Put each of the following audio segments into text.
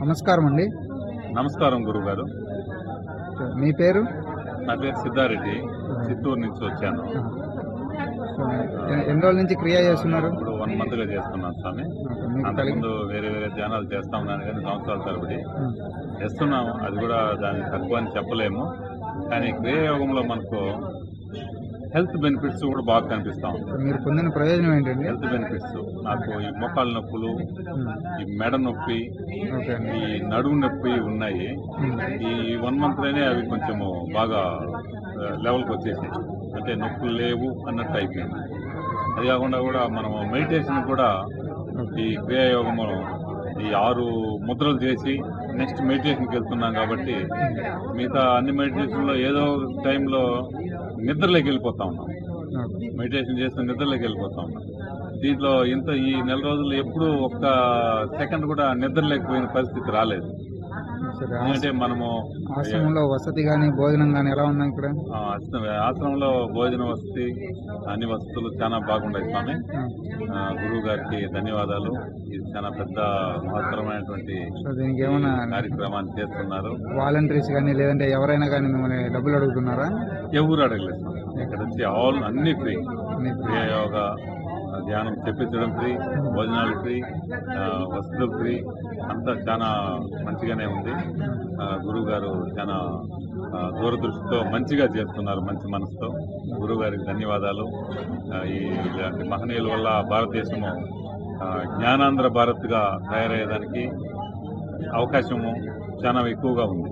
నమస్కారం అండి. నమస్కారం గురుగారు. మీ పేరు? నా పేరు సిద్ధారెడ్డి, చిత్తూరు నుంచి వచ్చాను. ఎన్ని రోజుల నుంచి క్రియ చేస్తున్నారు? ఇప్పుడు 1 మంత్గా చేస్తున్నాను స్వామి. అంతకుముందు వేరే చేస్తాను ఉన్నాను, కానీ సంవత్సరాల తరబడి చేస్తున్నాము. అది కూడా దాన్ని తక్కువ అని చెప్పలేము. కానీ క్రియాయోగంలో మనకు హెల్త్ బెనిఫిట్స్ కూడా బాగా కనిపిస్తా ఉంటాయి. మీరు పొందిన ప్రయోజనం ఏంటండి? హెల్త్ బెనిఫిట్స్ నాకు ఈ మోకాళ్ళ నొప్పులు, ఈ మెడ నొప్పి, ఈ నడుము నొప్పి ఉన్నాయి. ఈ 1 మంత్లోనే అవి కొంచెము బాగా లెవెల్కి వచ్చేసాయి. అంటే నొప్పులు లేవు అన్నట్టు అయిపోయింది. అది కాకుండా కూడా మనము మెడిటేషన్ కూడా ఈ క్రియాయోగము ఈ 6 ముద్రలు చేసి నెక్స్ట్ మెడిటేషన్కి వెళ్తున్నాం కాబట్టి మిగతా అన్ని మెడిటేషన్లో ఏదో టైంలో నిద్రలోకి వెళ్ళిపోతా ఉన్నాం. మెడిటేషన్ చేస్తూ నిద్రలోకి వెళ్ళిపోతా ఉన్నాం. దీంట్లో ఈ నెల రోజులు ఎప్పుడూ ఒక్క సెకండ్ కూడా నిద్రలేకపోయిన పరిస్థితి రాలేదు. ఎందుకంటే మనము ఆశ్రమంలో వసతి కానీ భోజనం కానీ ఎలా ఉన్నాయి ఇక్కడ? ఆశ్రమంలో భోజన వసతి అన్ని వసతులు చాలా బాగున్నాయి స్వామి. గురువు గారికి ధన్యవాదాలు. ఇది చాలా పెద్ద మహత్తరమైనటువంటి దీనికి ఏమైనా కార్యక్రమాన్ని చేస్తున్నారు. వాలంటీర్స్ కానీ లేదంటే ఎవరైనా కానీ మిమ్మల్ని డబ్బులు అడుగుతున్నారా? ఎవరు అడగలేదు స్వామి. ఇక్కడ వచ్చి అన్ని ఫ్రీ. యోగ ధ్యానం చెప్పించడం ఫ్రీ, భోజనాలు ఫ్రీ, వసతులు ఫ్రీ, అంతా చాలా మంచిగానే ఉంది. గురువు గారు చాలా దూరదృష్టితో మంచిగా చేస్తున్నారు, మంచి మనసుతో. గురువు గారికి ధన్యవాదాలు. ఇలాంటి మహనీయుల వల్ల భారతదేశము జ్ఞానాంధ్ర భారత్గా తయారయ్యేదానికి అవకాశము చాలా ఎక్కువగా ఉంది.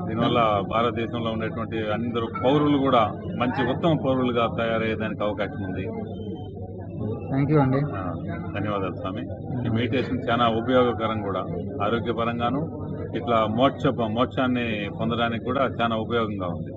దీనివల్ల భారతదేశంలో ఉండేటువంటి అందరూ పౌరులు కూడా మంచి ఉత్తమ పౌరులుగా తయారయ్యేదానికి అవకాశం ఉంది. థ్యాంక్ యూ అండి. ధన్యవాదాలు స్వామి. ఈ మెడిటేషన్ చాలా ఉపయోగకరం కూడా, ఆరోగ్యపరంగాను ఇట్లా మోక్షాన్ని పొందడానికి కూడా చాలా ఉపయోగంగా ఉంది.